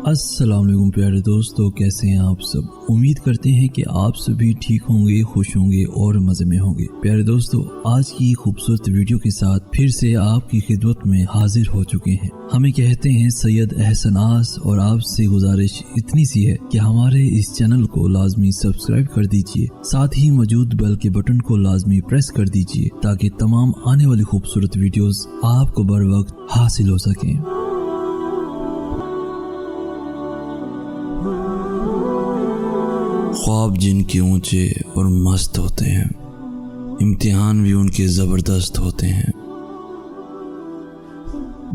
अस्सलाम वालेकुम प्यारे दोस्तों, कैसे हैं आप सब। उम्मीद करते हैं कि आप सभी ठीक होंगे, खुश होंगे और मज़े में होंगे। प्यारे दोस्तों, आज की खूबसूरत वीडियो के साथ फिर से आपकी खिदमत में हाजिर हो चुके हैं। हमें कहते हैं सैयद एहसनास और आपसे गुजारिश इतनी सी है कि हमारे इस चैनल को लाजमी सब्सक्राइब कर दीजिए, साथ ही मौजूद बेल के बटन को लाजमी प्रेस कर दीजिए ताकि तमाम आने वाली खूबसूरत वीडियोस आपको बर वक्त हासिल हो सकें। ख्वाब जिनके ऊंचे और मस्त होते हैं, इम्तिहान भी उनके ज़बरदस्त होते हैं।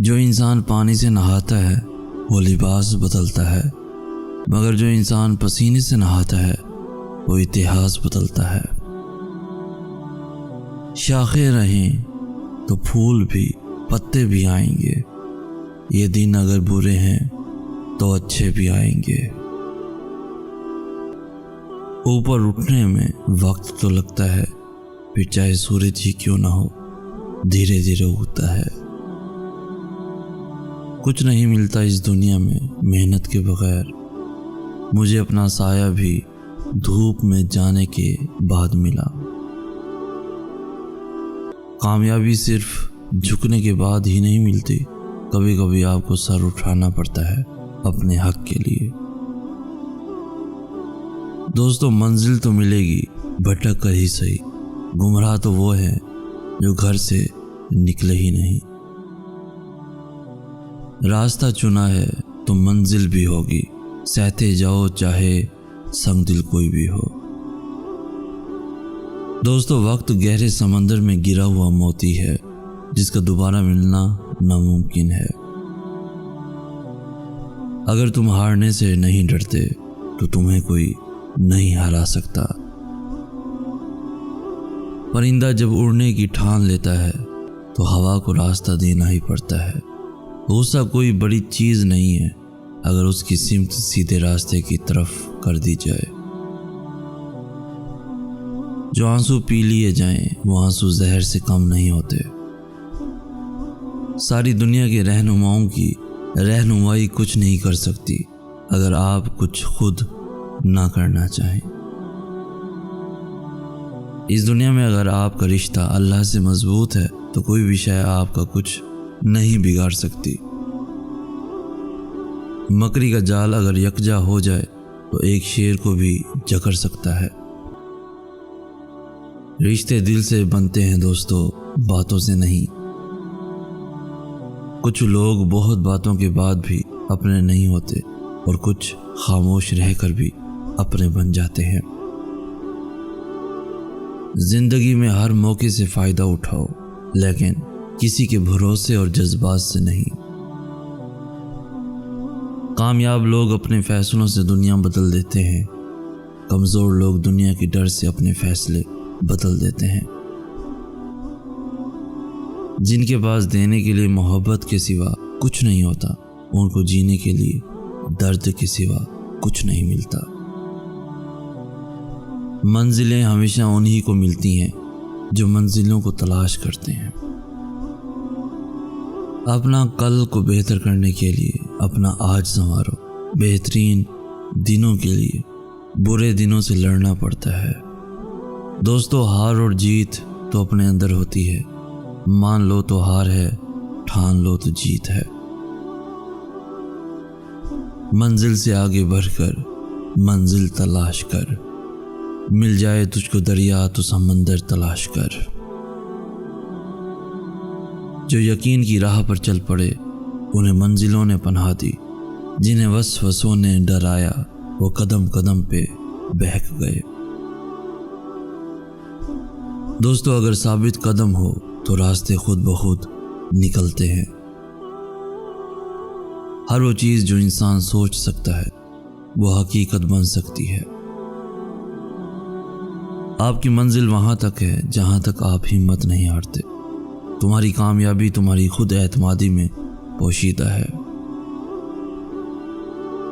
जो इंसान पानी से नहाता है वो लिबास बदलता है, मगर जो इंसान पसीने से नहाता है वो इतिहास बदलता है। शाखें रहें तो फूल भी पत्ते भी आएंगे, ये दिन अगर बुरे हैं तो अच्छे भी आएंगे। ऊपर उठने में वक्त तो लगता है, फिर चाहे सूरज ही क्यों ना हो धीरे धीरे उगता है। कुछ नहीं मिलता इस दुनिया में मेहनत के बगैर, मुझे अपना साया भी धूप में जाने के बाद मिला। कामयाबी सिर्फ झुकने के बाद ही नहीं मिलती, कभी कभी आपको सर उठाना पड़ता है अपने हक के लिए। दोस्तों, मंजिल तो मिलेगी भटक कर ही सही, गुमराह तो वो है जो घर से निकले ही नहीं। रास्ता चुना है तो मंजिल भी होगी, सहते जाओ चाहे संग दिल कोई भी हो। दोस्तों, वक्त गहरे समंदर में गिरा हुआ मोती है जिसका दोबारा मिलना नामुमकिन है। अगर तुम हारने से नहीं डरते तो तुम्हें कोई नहीं हरा सकता। परिंदा जब उड़ने की ठान लेता है तो हवा को रास्ता देना ही पड़ता है। गुस्सा कोई बड़ी चीज नहीं है अगर उसकी सिमत सीधे रास्ते की तरफ कर दी जाए। जो आंसू पी लिए जाएं वो आंसू जहर से कम नहीं होते। सारी दुनिया के रहनुमाओं की रहनुमाई कुछ नहीं कर सकती अगर आप कुछ खुद ना करना चाहें। इस दुनिया में अगर आपका रिश्ता अल्लाह से मजबूत है तो कोई भी शय आपका कुछ नहीं बिगाड़ सकती। मकड़ी का जाल अगर यकजा हो जाए तो एक शेर को भी जकड़ सकता है। रिश्ते दिल से बनते हैं दोस्तों, बातों से नहीं। कुछ लोग बहुत बातों के बाद भी अपने नहीं होते और कुछ खामोश रहकर भी अपने बन जाते हैं। जिंदगी में हर मौके से फायदा उठाओ, लेकिन किसी के भरोसे और जज्बात से नहीं। कामयाब लोग अपने फैसलों से दुनिया बदल देते हैं, कमजोर लोग दुनिया के डर से अपने फैसले बदल देते हैं। जिनके पास देने के लिए मोहब्बत के सिवा कुछ नहीं होता, उनको जीने के लिए दर्द के सिवा कुछ नहीं मिलता। मंजिलें हमेशा उन्हीं को मिलती हैं जो मंजिलों को तलाश करते हैं। अपना कल को बेहतर करने के लिए अपना आज संवारो। बेहतरीन दिनों के लिए बुरे दिनों से लड़ना पड़ता है। दोस्तों, हार और जीत तो अपने अंदर होती है। मान लो तो हार है, ठान लो तो जीत है। मंजिल से आगे बढ़कर मंजिल तलाश कर, मिल जाए तुझको दरिया तो समंदर तलाश कर। जो यकीन की राह पर चल पड़े उन्हें मंजिलों ने पनाह दी, जिन्हें वसवसों ने डराया वो कदम कदम पे बहक गए। दोस्तों, अगर साबित कदम हो तो रास्ते खुद ब खुद निकलते हैं। हर वो चीज़ जो इंसान सोच सकता है वो हकीकत बन सकती है। आपकी मंजिल वहां तक है जहां तक आप हिम्मत नहीं हारते। तुम्हारी कामयाबी तुम्हारी खुद एतमादी में पोशीदा है।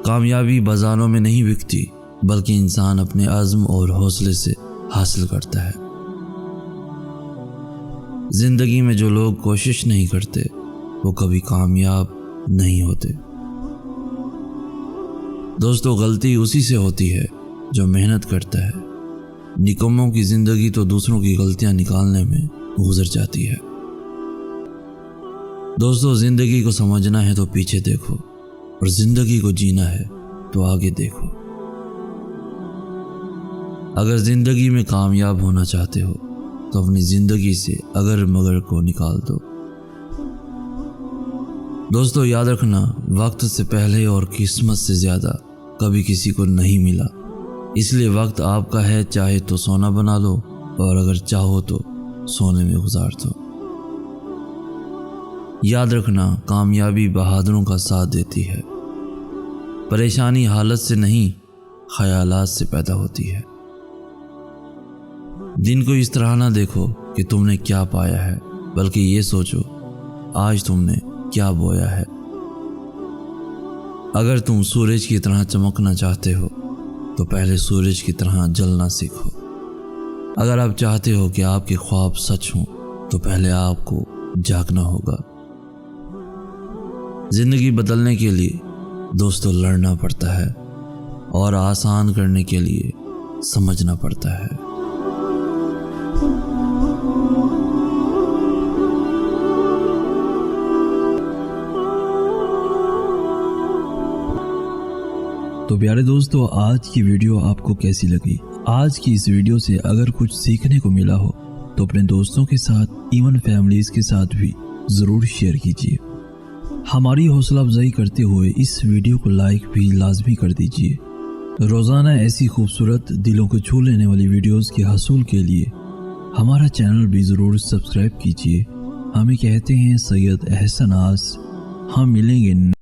कामयाबी बाजारों में नहीं बिकती, बल्कि इंसान अपने अज़्म और हौसले से हासिल करता है। जिंदगी में जो लोग कोशिश नहीं करते वो कभी कामयाब नहीं होते। दोस्तों, गलती उसी से होती है जो मेहनत करता है। निकम्मों की जिंदगी तो दूसरों की गलतियां निकालने में गुजर जाती है। दोस्तों, जिंदगी को समझना है तो पीछे देखो, और जिंदगी को जीना है तो आगे देखो। अगर जिंदगी में कामयाब होना चाहते हो तो अपनी जिंदगी से अगर मगर को निकाल दो। दोस्तों, याद रखना, वक्त से पहले और किस्मत से ज्यादा कभी किसी को नहीं मिला। इसलिए वक्त आपका है, चाहे तो सोना बना लो, और अगर चाहो तो सोने में गुजार दो। याद रखना, कामयाबी बहादुरों का साथ देती है। परेशानी हालत से नहीं, ख्यालात से पैदा होती है। दिन को इस तरह ना देखो कि तुमने क्या पाया है, बल्कि ये सोचो आज तुमने क्या बोया है। अगर तुम सूरज की तरह चमकना चाहते हो तो पहले सूरज की तरह जलना सीखो। अगर आप चाहते हो कि आपके ख्वाब सच हों तो पहले आपको जागना होगा। जिंदगी बदलने के लिए दोस्तों लड़ना पड़ता है, और आसान करने के लिए समझना पड़ता है। तो प्यारे दोस्तों, आज की वीडियो आपको कैसी लगी? आज की इस वीडियो से अगर कुछ सीखने को मिला हो तो अपने दोस्तों के साथ, इवन फैमिलीज के साथ भी जरूर शेयर कीजिए। हमारी हौसला अफजाई करते हुए इस वीडियो को लाइक भी लाजमी कर दीजिए। रोजाना ऐसी खूबसूरत, दिलों को छू लेने वाली वीडियोस के हासिल के लिए हमारा चैनल भी जरूर सब्सक्राइब कीजिए। हमें कहते हैं सैयद एहसन आस। हम मिलेंगे